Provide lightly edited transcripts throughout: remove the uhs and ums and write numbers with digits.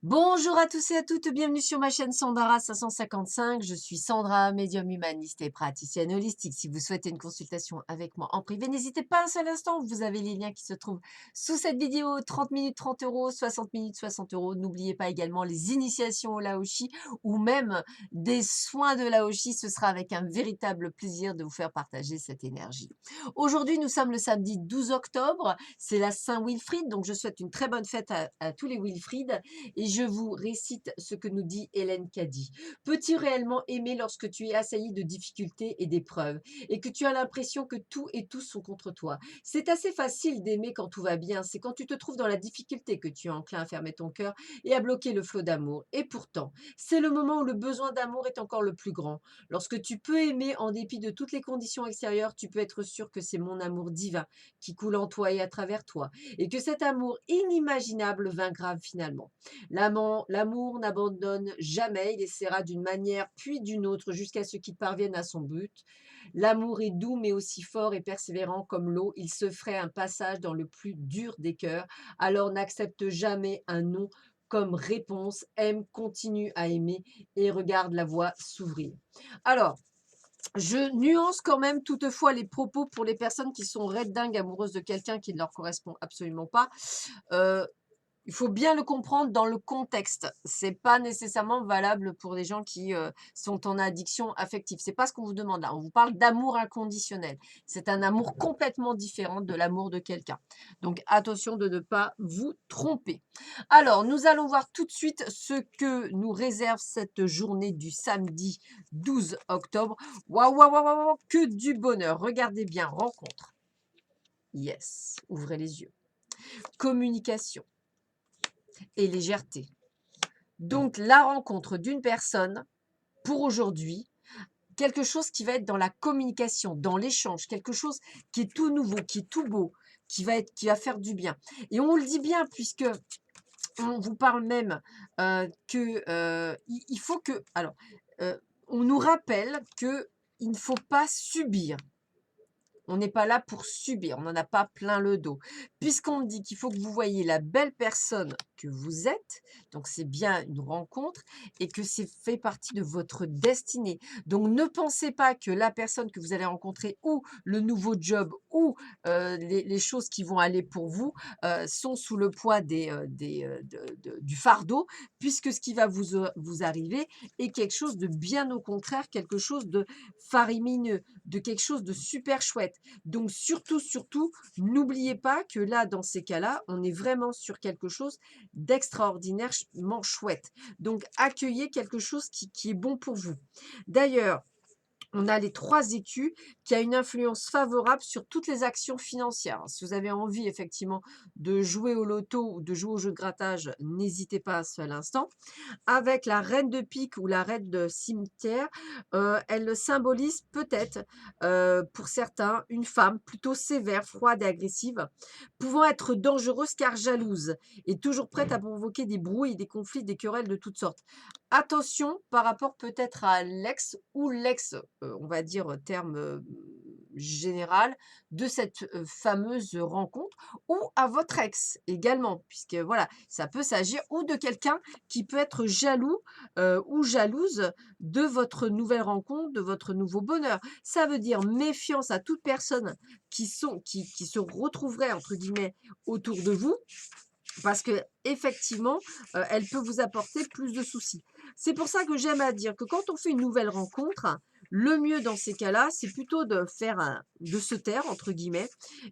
Bonjour à tous et à toutes, bienvenue sur ma chaîne Sandara 555. Je suis Sandra, médium humaniste et praticienne holistique. Si vous souhaitez une consultation avec moi en privé, n'hésitez pas un seul instant. Vous avez les liens qui se trouvent sous cette vidéo. 30 minutes, 30 euros, 60 minutes, 60 euros. N'oubliez pas également les initiations au Laoshi ou même des soins de Laoshi. Ce sera avec un véritable plaisir de vous faire partager cette énergie. Aujourd'hui, nous sommes le samedi 12 octobre. C'est la Saint-Wilfrid, donc je souhaite une très bonne fête à tous les Wilfried. Et je vous récite ce que nous dit Hélène Caddy. Peux-tu réellement aimer lorsque tu es assailli de difficultés et d'épreuves et que tu as l'impression que tout et tous sont contre toi? C'est assez facile d'aimer quand tout va bien. C'est quand tu te trouves dans la difficulté que tu es enclin à fermer ton cœur et à bloquer le flot d'amour. Et pourtant, c'est le moment où le besoin d'amour est encore le plus grand. Lorsque tu peux aimer en dépit de toutes les conditions extérieures, tu peux être sûr que c'est mon amour divin qui coule en toi et à travers toi et que cet amour inimaginable vaincra finalement. L'amour n'abandonne jamais, il essaiera d'une manière puis d'une autre jusqu'à ce qu'il parvienne à son but. L'amour est doux mais aussi fort et persévérant comme l'eau, il se ferait un passage dans le plus dur des cœurs, alors n'accepte jamais un non comme réponse, aime, continue à aimer et regarde la voie s'ouvrir. Alors, je nuance quand même toutefois les propos pour les personnes qui sont raides dingues amoureuses de quelqu'un qui ne leur correspond absolument pas. Euh, il faut bien le comprendre dans le contexte. C'est pas nécessairement valable pour des gens qui, sont en addiction affective. C'est pas ce qu'on vous demande là. On vous parle d'amour inconditionnel. C'est un amour complètement différent de l'amour de quelqu'un. Donc attention de ne pas vous tromper. Alors, nous allons voir tout de suite ce que nous réserve cette journée du samedi 12 octobre. Waouh, waouh, waouh, waouh, que du bonheur. Regardez bien, rencontre. Yes, ouvrez les yeux. Communication et légèreté. Donc, la rencontre d'une personne pour aujourd'hui, quelque chose qui va être dans la communication, dans l'échange, quelque chose qui est tout nouveau, qui est tout beau, qui va faire du bien. Et on le dit bien puisque on vous parle même que il faut que, alors, euh, on nous rappelle que il ne faut pas subir. On n'est pas là pour subir, on n'en a pas plein le dos. Puisqu'on dit qu'il faut que vous voyez la belle personne que vous êtes, donc c'est bien une rencontre et que c'est fait partie de votre destinée. Donc ne pensez pas que la personne que vous allez rencontrer ou le nouveau job ou les choses qui vont aller pour vous sont sous le poids du fardeau, puisque ce qui va vous arriver est quelque chose de bien au contraire, quelque chose de farimineux, de quelque chose de super chouette. Donc surtout, surtout, n'oubliez pas que là, dans ces cas-là, on est vraiment sur quelque chose d'extraordinairement chouette. Donc accueillez quelque chose qui est bon pour vous. D'ailleurs, on a les 3 écus qui a une influence favorable sur toutes les actions financières. Si vous avez envie effectivement de jouer au loto ou de jouer au jeu de grattage, n'hésitez pas un seul instant. Avec la reine de pique ou la reine de cimetière, elle symbolise peut-être, pour certains, une femme plutôt sévère, froide et agressive, pouvant être dangereuse car jalouse et toujours prête à provoquer des brouilles, des conflits, des querelles de toutes sortes. Attention par rapport peut-être à l'ex ou l'ex, on va dire, terme, général de cette, fameuse rencontre ou à votre ex également puisque voilà, ça peut s'agir ou de quelqu'un qui peut être jaloux, ou jalouse de votre nouvelle rencontre, de votre nouveau bonheur. Ça veut dire méfiance à toute personne qui se retrouverait entre guillemets «autour de vous» parce qu'effectivement, elle peut vous apporter plus de soucis. C'est pour ça que j'aime à dire que quand on fait une nouvelle rencontre, le mieux dans ces cas-là, c'est plutôt de faire un de se taire entre guillemets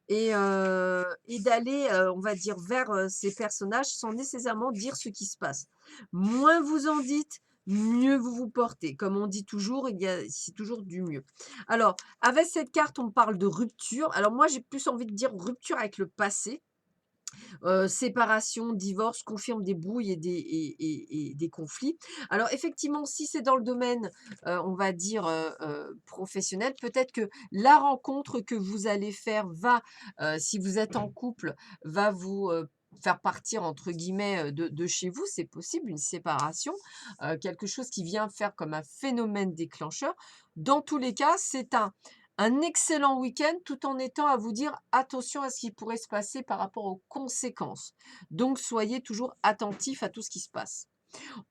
et d'aller, on va dire vers, ces personnages sans nécessairement dire ce qui se passe. Moins vous en dites, mieux vous vous portez. Comme on dit toujours, c'est toujours du mieux. Alors, avec cette carte, on parle de rupture. Alors moi, j'ai plus envie de dire rupture avec le passé. Séparation, divorce, confirme des brouilles et des conflits. Alors effectivement, si c'est dans le domaine, on va dire, professionnel, peut-être que la rencontre que vous allez faire va, si vous êtes en couple, va vous, faire partir entre guillemets, de chez vous. C'est possible, une séparation, quelque chose qui vient faire comme un phénomène déclencheur. Dans tous les cas, c'est un un excellent week-end tout en étant à vous dire attention à ce qui pourrait se passer par rapport aux conséquences. Donc soyez toujours attentifs à tout ce qui se passe.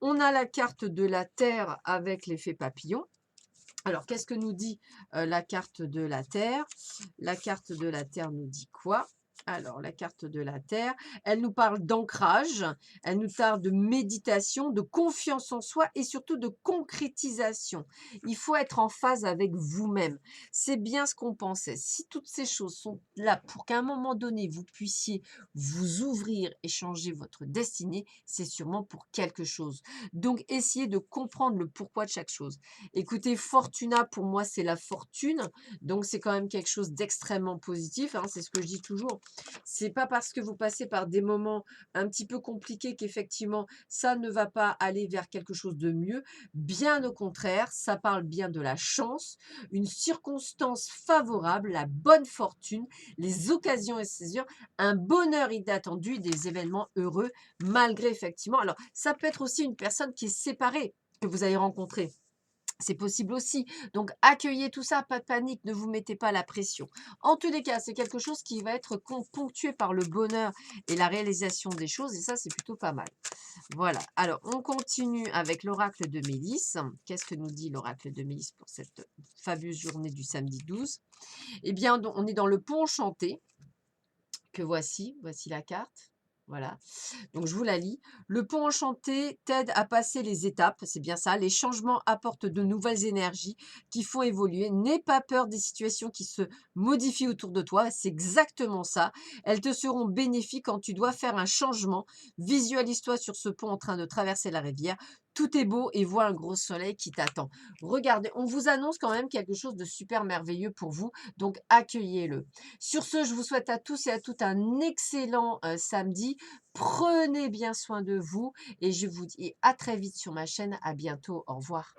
On a la carte de la Terre avec l'effet papillon. Alors, qu'est-ce que nous dit la carte de la Terre? La carte de la Terre nous dit quoi? Alors, la carte de la Terre, elle nous parle d'ancrage, elle nous parle de méditation, de confiance en soi et surtout de concrétisation. Il faut être en phase avec vous-même. C'est bien ce qu'on pensait. Si toutes ces choses sont là pour qu'à un moment donné, vous puissiez vous ouvrir et changer votre destinée, c'est sûrement pour quelque chose. Donc, essayez de comprendre le pourquoi de chaque chose. Écoutez, Fortuna, pour moi, c'est la fortune. Donc, c'est quand même quelque chose d'extrêmement positif, hein, c'est ce que je dis toujours. C'est pas parce que vous passez par des moments un petit peu compliqués qu'effectivement, ça ne va pas aller vers quelque chose de mieux. Bien au contraire, ça parle bien de la chance, une circonstance favorable, la bonne fortune, les occasions et césures, un bonheur inattendu, des événements heureux, malgré effectivement. Alors, ça peut être aussi une personne qui est séparée que vous avez rencontrée. C'est possible aussi. Donc, accueillez tout ça, pas de panique, ne vous mettez pas la pression. En tous les cas, c'est quelque chose qui va être ponctué par le bonheur et la réalisation des choses, et ça, c'est plutôt pas mal. Voilà. Alors, on continue avec l'oracle de Mélisse. Qu'est-ce que nous dit l'oracle de Mélisse pour cette fabuleuse journée du samedi 12? Eh bien, on est dans le pont enchanté, que voici. Voici la carte. Voilà. Donc, je vous la lis. Le pont enchanté t'aide à passer les étapes, c'est bien ça. Les changements apportent de nouvelles énergies qui font évoluer. N'aie pas peur des situations qui se modifient autour de toi. C'est exactement ça. Elles te seront bénéfiques quand tu dois faire un changement. Visualise-toi sur ce pont en train de traverser la rivière. Tout est beau et vois un gros soleil qui t'attend. Regardez, on vous annonce quand même quelque chose de super merveilleux pour vous. Donc, accueillez-le. Sur ce, je vous souhaite à tous et à toutes un excellent samedi. Prenez bien soin de vous et je vous dis à très vite sur ma chaîne. À bientôt. Au revoir.